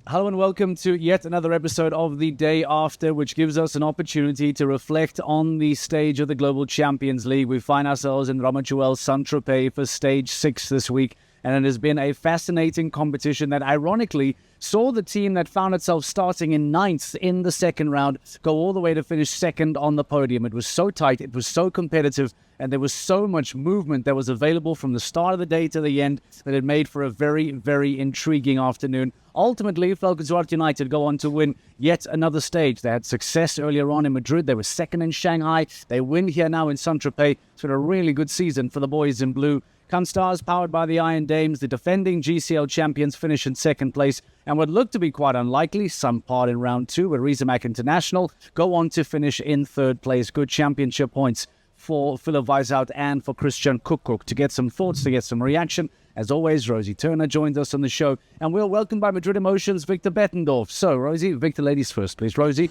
Hello and welcome to yet another episode of The Day After, which gives us an opportunity to reflect on the stage of the Global Champions League. We find ourselves in Ramatuelle, Tropez for Stage 6 this week, and it has been a fascinating competition that ironically saw the team that found itself starting in 9th in the second round go all the way to finish second on the podium. It was so tight, it was so competitive, and there was so much movement that was available from the start of the day to the end that it made for a very, very intriguing afternoon. Ultimately, Falcons United go on to win yet another stage. They had success earlier on in Madrid. They were second in Shanghai. They win here now in Tropez. It's been a really good season for the boys in blue. Stars, powered by the Iron Dames, the defending GCL champions, finish in second place. And what looked to be quite unlikely, some part in round 2, where Riesemack International go on to finish in third place. Good championship points for Philip Weishout and for Christian Kuckuck. To get some thoughts, to get some reaction, as always, Rosie Turner joins us on the show. And we're welcomed by Madrid Emotions, Victor Bettendorf. So, Rosie, Victor, ladies first, please. Rosie,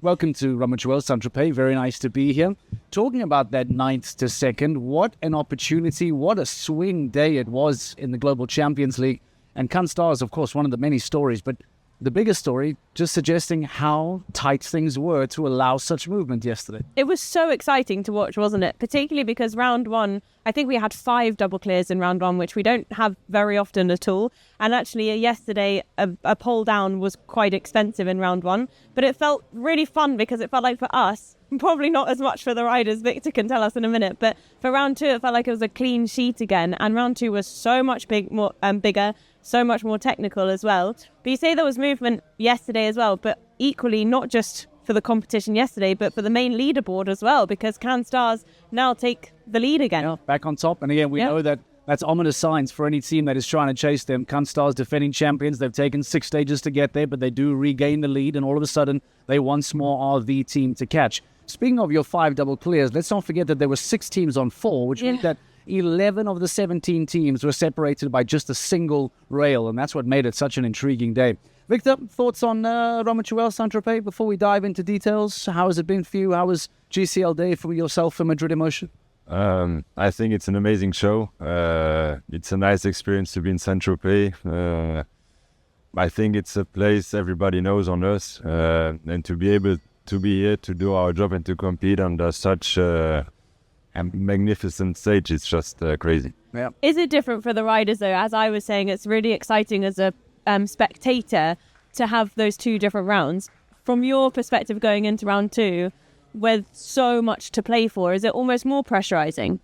welcome to Ramatuelle, Tropez. Very nice to be here. Talking about that 9th to 2nd, what an opportunity, what a swing day it was in the Global Champions League. And Stars, of course, one of the many stories, but the biggest story, just suggesting how tight things were to allow such movement yesterday. It was so exciting to watch, wasn't it? Particularly because round 1, I think we had 5 double clears in round 1, which we don't have very often at all. And actually yesterday, a pole down was quite expensive in round 1. But it felt really fun because it felt like for us, probably not as much for the riders, Victor can tell us in a minute, but for round 2, it felt like it was a clean sheet again. And round 2 was so much bigger, so much more technical as well. But you say there was movement yesterday as well, but equally not just for the competition yesterday, but for the main leaderboard as well, because Stars now take the lead again. Yeah, back on top. And again, we know that that's ominous signs for any team that is trying to chase them. Stars, defending champions, they've taken 6 stages to get there, but they do regain the lead, and all of a sudden, they once more are the team to catch. Speaking of your 5 double clears, let's not forget that there were 6 teams on 4, which meant that 11 of the 17 teams were separated by just a single rail, and that's what made it such an intriguing day. Victor, thoughts on Ramatuelle, Tropez before we dive into details? How has it been for you? How was GCL Day for yourself for Madrid Emotion? I think it's an amazing show. It's a nice experience to be in Tropez. I think it's a place everybody knows on Earth, and to be able to be here to do our job and to compete under such a magnificent stage, it's just crazy. Yeah. Is it different for the riders though? As I was saying, it's really exciting as a spectator to have those 2 different rounds. From your perspective going into round 2, with so much to play for, is it almost more pressurizing?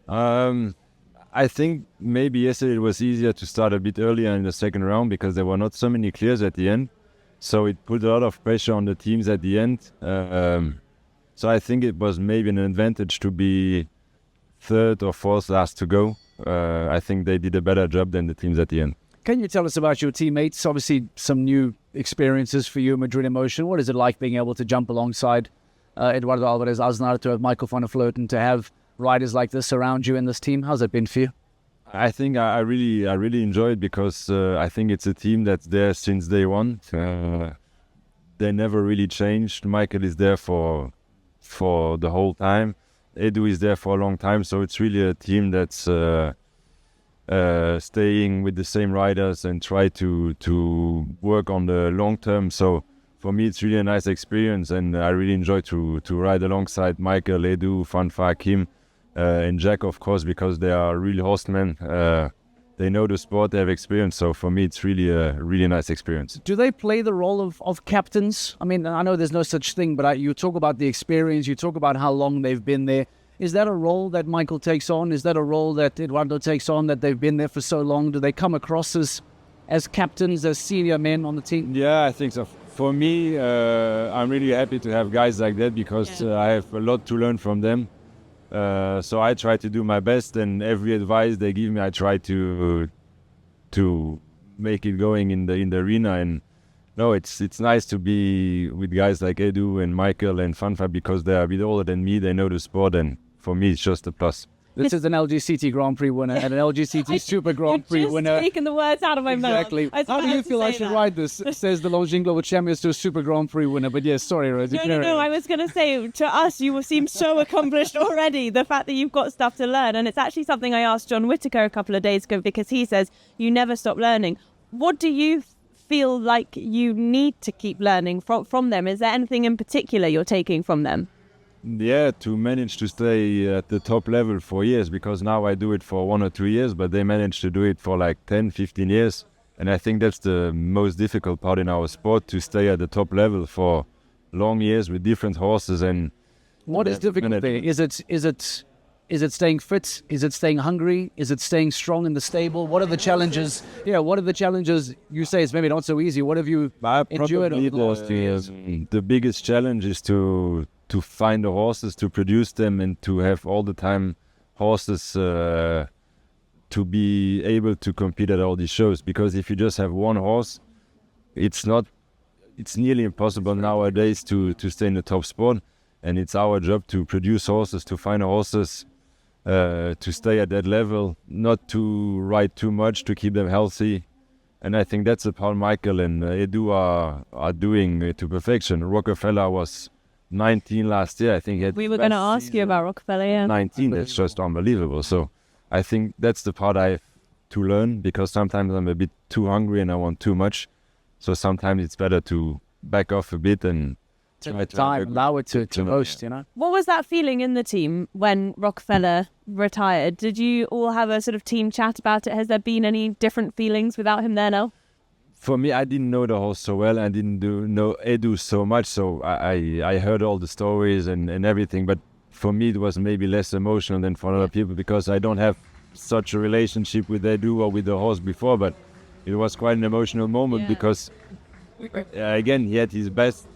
I think maybe yesterday it was easier to start a bit earlier in the second round because there were not so many clears at the end. So it put a lot of pressure on the teams at the end. So I think it was maybe an advantage to be 3rd or 4th last to go. I think they did a better job than the teams at the end. Can you tell us about your teammates? Obviously, some new experiences for you, Madrid Emotion. What is it like being able to jump alongside Eduardo Alvarez, Aznar, to have Michael van der Vleuten, to have riders like this around you in this team? How's it been for you? I think I really enjoy it because I think it's a team that's there since day one. They never really changed. Michael is there for the whole time. Edu is there for a long time, so it's really a team that's staying with the same riders and try to work on the long term. So for me, it's really a nice experience, and I really enjoy to ride alongside Michael, Edu, Fanfa, Kim, and Jack, of course, because they are really horsemen. They know the sport, they have experience. So for me, it's really a really nice experience. Do they play the role of captains? I mean, I know there's no such thing, but you talk about the experience, you talk about how long they've been there. Is that a role that Michael takes on? Is that a role that Eduardo takes on, that they've been there for so long? Do they come across as captains, as senior men on the team? Yeah, I think so. For me, I'm really happy to have guys like that because I have a lot to learn from them. So I try to do my best, and every advice they give me, I try to make it going in the arena. And no, it's nice to be with guys like Edu and Michael and Fanfa because they are a bit older than me. They know the sport, and for me, it's just a plus. This is an LGCT Grand Prix winner and an LGCT Super Grand Prix winner. You're just taking the words out of my mouth. Exactly. How do you feel I should ride this? Says the Longines Global Champions to a Super Grand Prix winner. But yes, sorry, Rosie. No, I was going to say, to us, you seem so accomplished already, the fact that you've got stuff to learn. And it's actually something I asked John Whittaker a couple of days ago because he says you never stop learning. What do you feel like you need to keep learning from them? Is there anything in particular you're taking from them? Yeah, to manage to stay at the top level for years, because now I do it for 1 or 2 years, but they managed to do it for like 10, 15 years. And I think that's the most difficult part in our sport, to stay at the top level for long years with different horses. And what is difficult there? Is it staying fit? Is it staying hungry? Is it staying strong in the stable? What are the challenges? Yeah, what are the challenges? You say it's maybe not so easy. What have you endured over the last 2 years? The biggest challenge is to find the horses, to produce them, and to have all the time horses to be able to compete at all these shows. Because if you just have one horse, it's nearly impossible nowadays to stay in the top sport. And it's our job to produce horses, to find horses, to stay at that level, not to ride too much, to keep them healthy. And I think that's the part Michael and Edu are doing to perfection. Rockefeller was 19 last year. I think we were going to ask you about Rockefeller. Yeah, 19. That's just unbelievable. So I think that's the part I have to learn, because sometimes I'm a bit too hungry and I want too much. So sometimes it's better to back off a bit and allow it to roast, you know. What was that feeling in the team when Rockefeller retired? Did you all have a sort of team chat about it? Has there been any different feelings without him there now? For me, I didn't know the horse so well. I didn't know Edu so much, so I heard all the stories and everything. But for me, it was maybe less emotional than for other people, because I don't have such a relationship with Edu or with the horse before. But it was quite an emotional moment because, again, he had his best